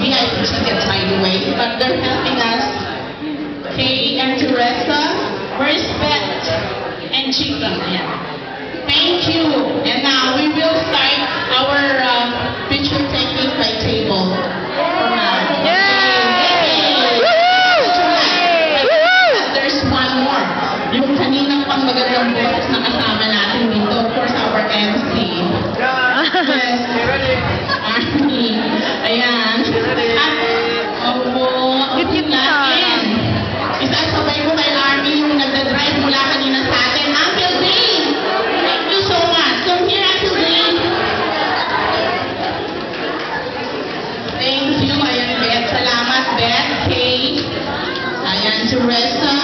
VIP tickets, by the way, but they're helping us. Kay and Teresa, respect and Chica. Yeah. Thank you. And now we will start our picture taking by table. There's one more. Yung kanina pang magandang boses na kasama natin dito, of course, our MC. Yes. Army. Ayan. At, yun natin. Isasabay ko kay Army yung nagdadrive mula kanina sa atin. Uncle Dave! Thank you so much. Come here, Uncle Dave. Thank you. Ayan, Beth. Salamat, Beth. Kay. Ayan, Teresa.